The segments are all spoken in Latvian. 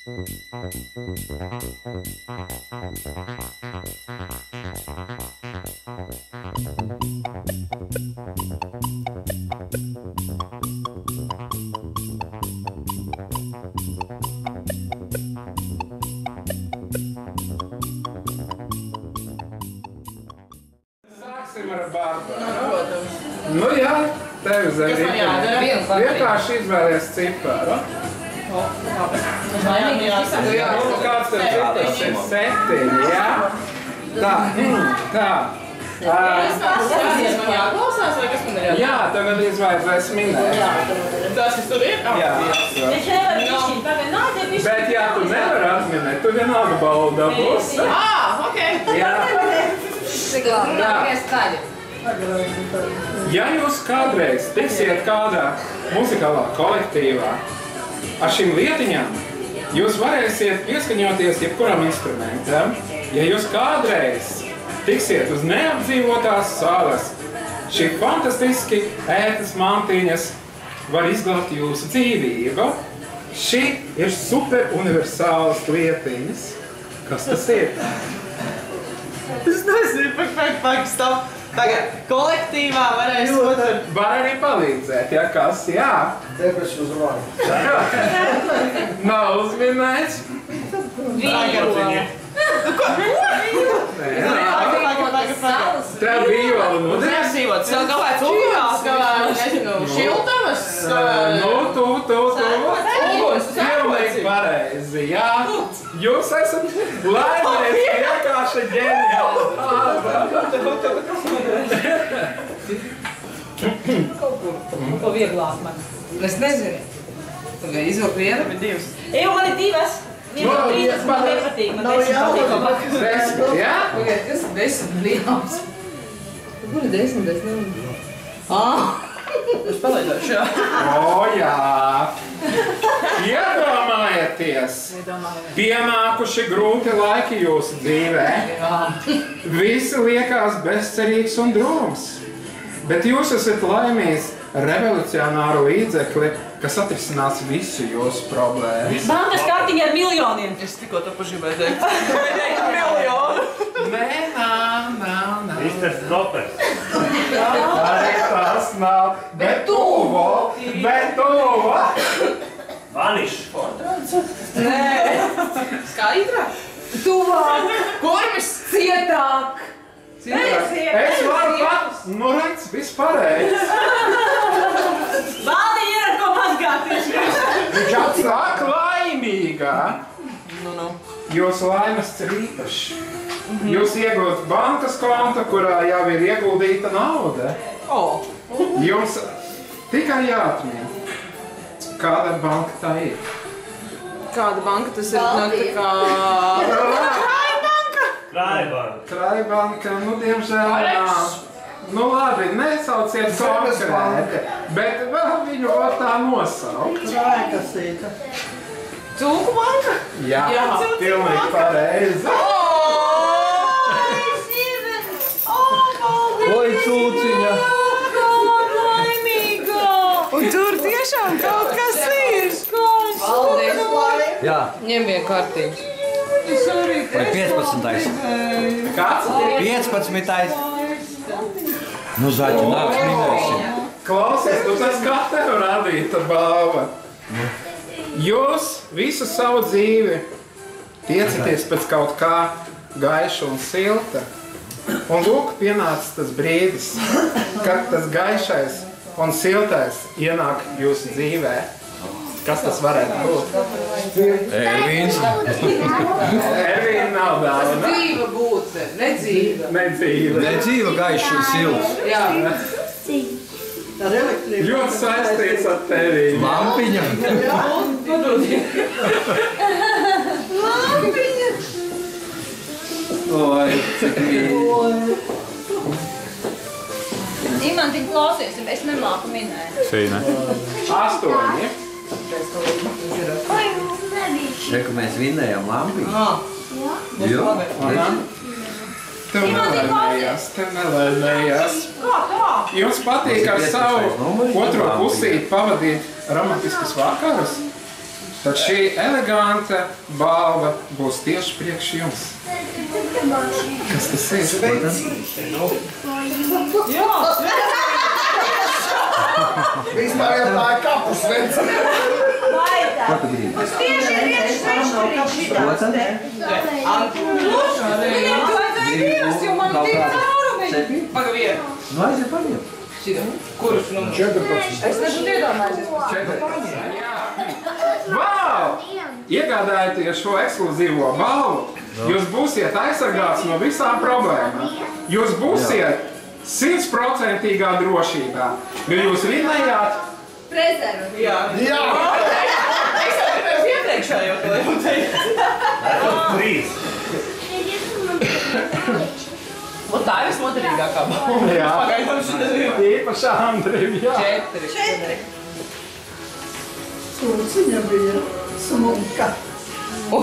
Sāksim ar Bārbaru. Nu jā, tevi Zerīte. Vienkārši izvēlies ciparu. Kāds tev cipars ir? 7, jā? Tā. Jāklausās vai kas man ir jādara? Jā, tagad izvairs minēt. Tas, kas tur ir? Jā. Bet ja tu nevari atminēt, tu vienalga balvu dabūsi. Ok. Jā. Ja jūs kādreiz tiksiet kādā muzikālā kolektīvā ar šīm lietiņām, jūs varēsiet pieskaņoties jebkuram instrumentam. Ja jūs kādreiz tiksiet uz neapdzīvotās salas, šī fantastiski ētas mantiņas var izglābt jūsu dzīvību. Šī ir super universālas lietiņas. Kas tas ir? Es nezinu, stop. Tagad kolektīvā varēs otru. Var arī palīdzēt, ja kas, jā. Depeši uz vārdu. Nav uzminēts. Vīoli. Tev vīoli Uzreiz dzīvot. Tev galvēt ugunās, galvēt, nezinu, šiltamas. Pilnīgi pareizi, jā. Jūs esat laimēs vienkārši ģeniāli. Ko vieglāk man? Es nezinu. Tagad izvilk vienu, bet divas. Eju, man ir divas. Viena no 30, man nepatīk. Man 10 patīk. 10, jā? Pagaiet, kas ir 10 lielums? Kur ir 10? Es nezinu. Es palaidošu, jā. O, jā. Iedomājieties. Pienākuši grūti laiki jūsu dzīvē. Visi liekas bezcerīgs un drūms. Bet jūs esat laimīgs revolucionāru līdzekli, kas atrisinās visu jūsu problēmas. Bankas kartiņa ar miljoniem. Es tikko to paši gribēju teikt. Gribēju teikt miljonu. Nē, nav. Mr. Stopers. Arī tas nav. Bet tuvo. Vanišs. Nē. Skaidra? Tuvāk. Kurmis? Cietāk. Es varu pat, nu redz, viss pareizi. Valdi ir ar ko mazgāties. Viņš atsāk laimīgā. Nu. Jūsu laimes ir īpaši. Jūs iegūt bankas kontu, kurā jau ir ieguldīta nauda. Jums tikai jāatmien, kāda banka tā ir. Kāda banka tas ir? Tā kā... Traibanka, nu diemžēl nav. Nu labi, nesauciet konkrēti, bet vēl viņu var tā nosaukt. Traikasīta. Cūku banka? Jā, pilnīgi pareizi. Oi, cūciņa. Un tur tiešām kaut kas ir. Paldies. Jā. Ņem vien kartiņu. Vai 15. Kāds? 15. Nu, zaļi, nāks minēsim. Klausies, tu tas kā tev radīta balva. Jūs visu savu dzīvi tiecaties pēc kaut kā gaiša un silta. Un lūk, pienāca tas brīdis, kad tas gaišais un siltais ienāk jūsu dzīvē. Kas tas varētu būt? Ervīns. Ervīna nav dāvana. Dzīva būt, nedzīva. Nedzīva. Nedzīva, gaišs un silts. Jā. Ļoti saistīts ar tevi. Lampiņa. Oi, cik mīļi. Imantiņ, klausies, es nemāku minēt. Fīne. 8. Reku mēs vinnējām lampiņu. Jo? Tev nelaimējās. Jums patīk ar savu otro pusīti pavadīt romantiskus vakarus? tad šī eleganta balva būs tieši priekš jums. Kas tas ir? Jā! Vispār jau tā ir kapu sveica. Ko tu gribi? Uz tieši ir viens sveškarīgs šitās te. Viņam vajadzēja divas, jo man divi caurumiņi. Pagavienu. Nu, aiziet paņem. Kurš numurs? 14. Es neesmu iedomājies. 14. Jā. Vau! Iegādājieties šo ekskluzīvo balvu. Jūs būsiet aizsargāts no visām problēmām. Jūs būsiet 100% drošībā. Jo jūs vinnējāt Prezervatīvi. Jā. Jā! Es atceros iepriekšējo to jau teicu. 3. Un tā ir vismoderīgākā balva. Jā. Pagaidām šitas ir. īpaši Andrim. Jā. 4. Sūciņa bija smunka. O,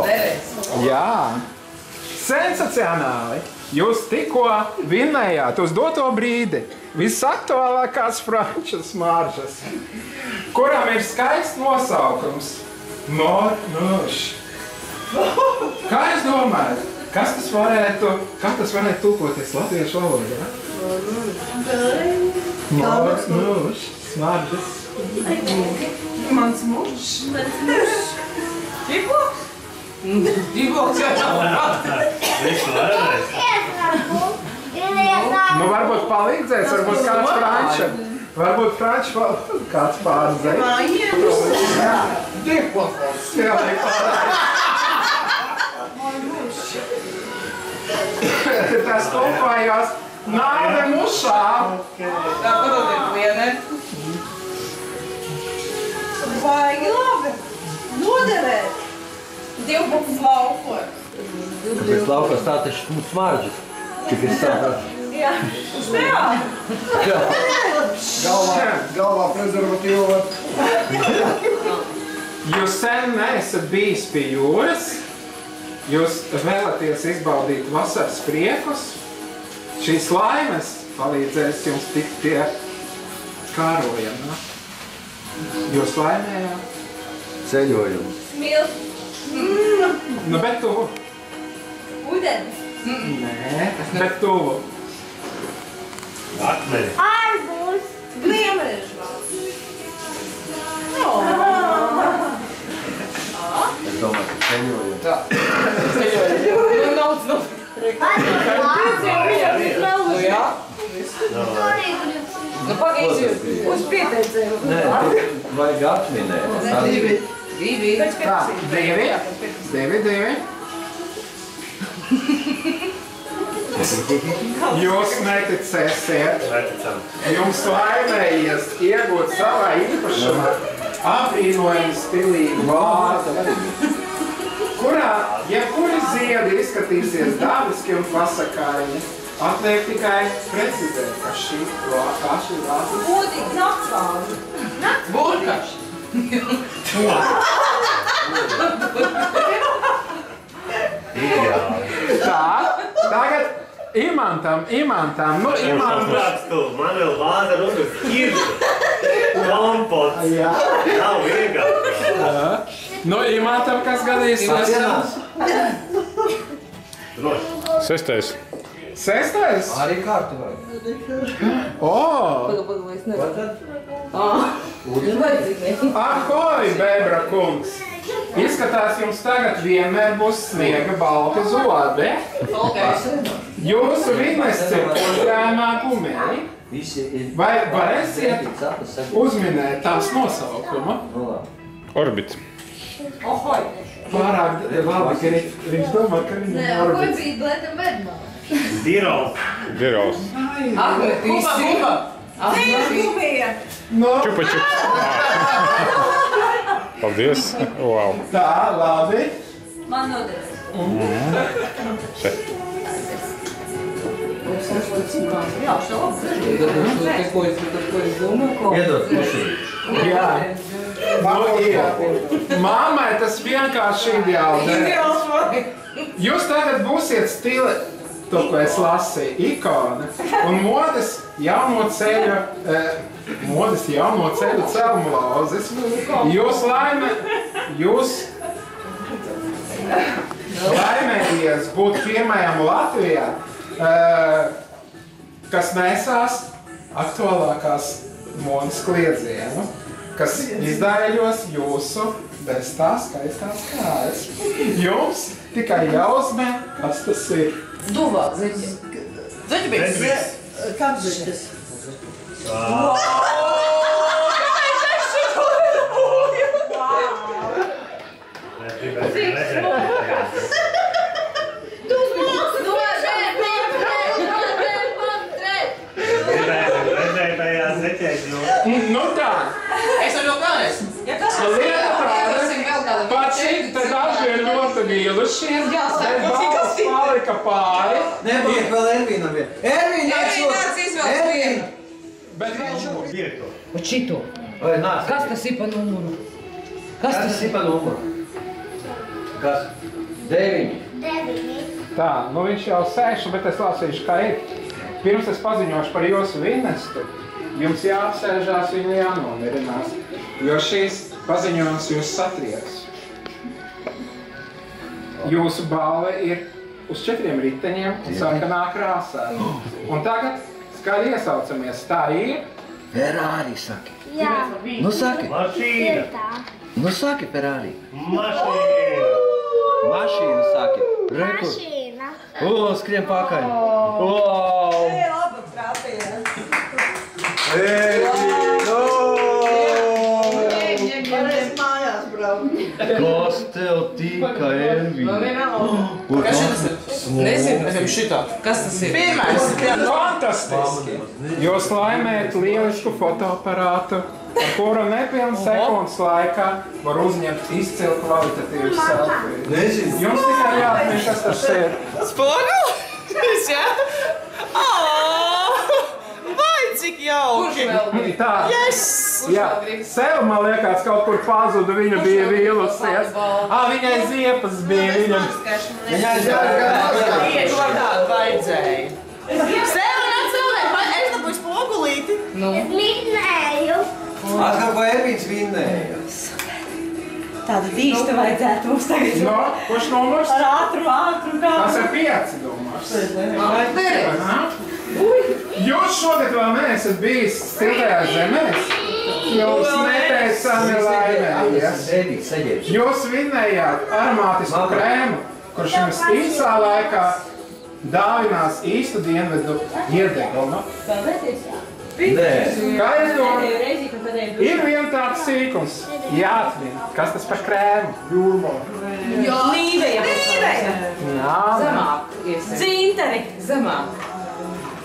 Derēs. jā. Sensacionāli. Jūs tikko vinnējāt uz doto brīdi visaktuālākās franču smaržas, kuram ir skaists nosaukums – Mornuš. Kā jūs domājat, kā tas varētu tulkoties latviešu valodā? Mornuš, smaržas. Mans mužs. Tikko? Divos jau nav. Visu vēlreiz. Nu, varbūt palīdzēs, varbūt kāds franču. Varbūt franču kāds pārzēs. Diplofons. Spēlēja pārzēs. Tas tulkojās nāve mušā. Tā padodiet vienē. Baigi labi. Noderēt. 12 laukos. Kāpēc laukos tā taču smaržas? Cik ir stāvā? Jā. Uz teātri. Galvā prezervatīva. Jūs sen neesat bijis pie jūras. Jūs vēlaties izbaudīt vasaras priekus. Šīs laimes palīdzēs jums tikt pie kārojuma. Jūs laimējāt? Ceļojumu. Smilts. Nu, bet tuvu. Ūdens. Nē, bet tuvu. Akmeni. Arbūs. Gliemeža. Es domāju, ka ceļojumu. Nu, nauc, nu. Nu, jā. Nu, pagaidzi, uz pieteicēju. Nē, tu vajag atminēt. Divi. Tā, 2. Jūs neticēsiet. Neticam. Jums laimējies iegūt savā īpašumā apbrīnojami stilīgu vāzi, kurā jebkuri ziedi izskatīsies dabiski un pasakaini. Atliek tikai precizēt, ka šī vāzi Būtīgi naktsvāli. Burkaš. Ideāli. tā. Tagad Imantam, nu Imants. Tu, man vēl vāza runus ir kompots. Jā. Nav vienkārši. Nu Imantam kas gadīsies? Droši. 6. 6. Arī kārtu vajag. Ahoj, bebra kungs! Izskatās, jums tagad vienmēr būs sniega balta zode. Jūsu vinnēs cirkuļājumā gumēji. Vai varēsiet uzminēt tās nosaukumu? Orbit. Pārāk labi, ka viņš domā, ka viņam Nē, ko orbits. bija Blētam Bedmā? Dirols. Dirols. Akmetīsi. Gumija. No, Čupa čupa. Paldies. Wow. tā, labi. Man noderēs. Jā, šo Iedod puši. Jā. Māmai tas vienkārši ideāli. Jūs tagad būsiet stila, to, ko es lasīju, ikona un modes jauno ceļu modes jauno ceļu celmlauzes. Jūs laimējies būt pirmajam Latvijā, kas nesās aktuālākās modes kliedzienu, kas izdēļos jūsu bestā skaistās kājas. Jums tikai jāuzmē, kas tas ir. Duvā, zeķi. Zeķibīgs. Kāds zeķis? Kāpēc es šito nebūju? Tu mūsu Redzētajā zeķēs Nu tā, Es varu vēl kādreiz. Ja kas lieta tāda, pat šeit te daži ir ļoti vīlušie, te balss palika pāri. Nebūtu vēl Ervīnam ir. Ervīn, nāc izvēlas vienu. Bet viņš direktori. Un šito. Vai nāc? Kas tas ir pa numuru? Kas tas ir pa numuru? Kas? 9. Tā, nu viņš jau 6, bet es lasīšu, kā ir. Pirms es paziņošu par jūsu vinestu, jums jāapsēžās, viņu jānomierinās, jo šīs paziņojums jūs satrieks. Jūsu balve ir uz 4 riteņiem un sarkanā krāsā. Un tagad skaļi iesaucamies. Tā ir... Ferrari, saki. Jā. Nu saki. Mašīna. Nu saki, Ferrari. Mašīna. Mašīna, saki. Reku. Mašīna. Skrien pakaļ. Wow! labi prātījās? Varēs mājās braukt. Kas tev tika, Ervīn? Kas šitas ir? Nezinu, nezinu šitā. Kas tas ir? Pirmais. Fantastiski! Jūs laimējat lielisku fotoaparātu, ar kuru nepilnu sekundes laikā var uzņemt izcilu kvalitatīvu selfiju. Nezinu. Jums tikai jāatmiņ, kas tas ir. Spogulis, jā? Vai cik jauki! Tā. Yes! Jā, sev, man liekas, kaut kur pazuda, viņa bija vīlusies. Viņai ziepas bija, viņa... Viņai Tieši var tādu vajadzēja. Sev neatcelēt, vai es dabūju spogulīti? Es minēju. Atkal, ko Ervīns vinnēja. Tādu dīštu vajadzētu mums tagad. No, kurš numurs? Ar ātru kā. Tas ir 5 numurs. Jūs šogad vēl neesat bijis Siltajā zemēs? Jūs neteicami laimējies. Ervīns, saģērs. Jūs vinnējāt aromātisku krēmu, kurš jums īsā laikā dāvinās īstu dienvedu iedegunu. Nē. Kā es domāju? Ir vien tāds sīkums. Jāatmin, kas tas par krēmu? Līveja. Jā. Zemāk. Dzinteri. Zemāk.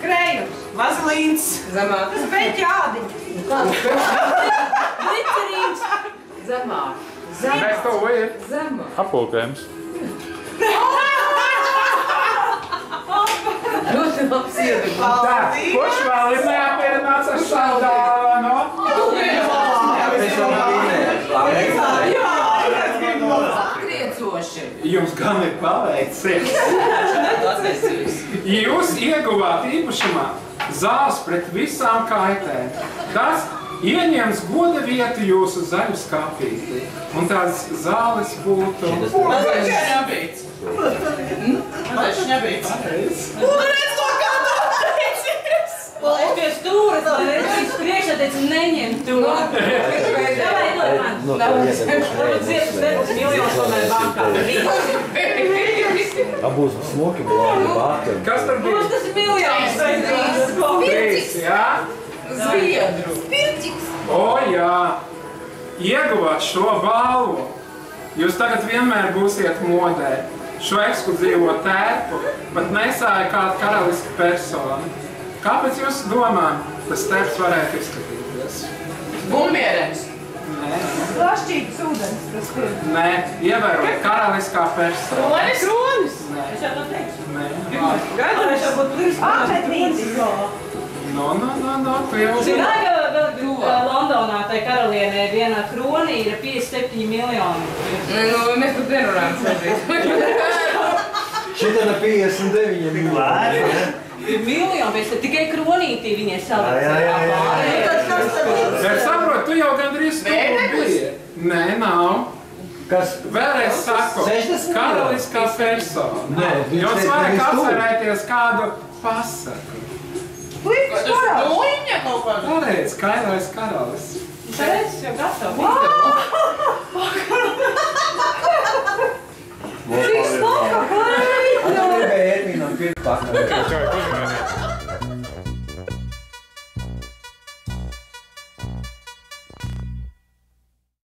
Krējums. Vazelīns. Zemāk. Tas beļķādi. Glicerīns. Zemāk. Mēs to ir. Zemāk. Apulkrēms. Ļoti labs iedegums. Tā, kurš vēl ir neapmierināts ar savu dāvanu? Mēs vēl vinnējām. Kriecoši. Jums gan ir paveicies. Jūs ieguvāt īpašumā zāles pret visām kaitēm. Tas ieņems goda vietu jūsu zaļu skapītī. Un tās zāles būtu... Mazliet šņabīts. Mazliet šņabīts. Redz to, kā tu teicies! Es pie stūras, lai redz priekšā teicu, neņem to. Davai, dod man. Varbūt ziepes nebūs miljonus tomēr bankā. Būs smuki, blādi, bāti. Kas tur Būs bija? tas miljonus. 3, jā? Zviedru. O, jā. Ieguvāt šo balvu. Jūs tagad vienmēr būsiet modē. Šo ekskluzīvo tērpu pat nesāja kāda karaliska persona. Kāpēc jūs domājat, tas tērps varētu izskatīties? Bumbierens. Nē, Plašķītas ūdens. nē, ievērot karaliskā persona. Kronis. Nē, Es jau to teicu. nē. Gādāšu, varbūt līdz apētnīti. No, tu jau Zināji, ka Londonā tai karalienei vienā kronī ir 57 miljoni. Nu, mēs pat nerunājam šobrīd. Šitā 59 Lēni, ne? Miljoni, bet tikai kronītī viņai saliks. Es saprotu, tu jau gandrīz stūri biji. Nē, nav. Kas? Vēlreiz saku, 60 karaliskā persona. Nē, Jūs varat atcerēties kādu pasaku. Tas duņa kaut kādā. Pareiz, Kailais karalis. Šeit jau gatavs. Cik smaka, vai? Atgribēja Ermīnam pirkt pakaļ. Čau, uzmanīgi.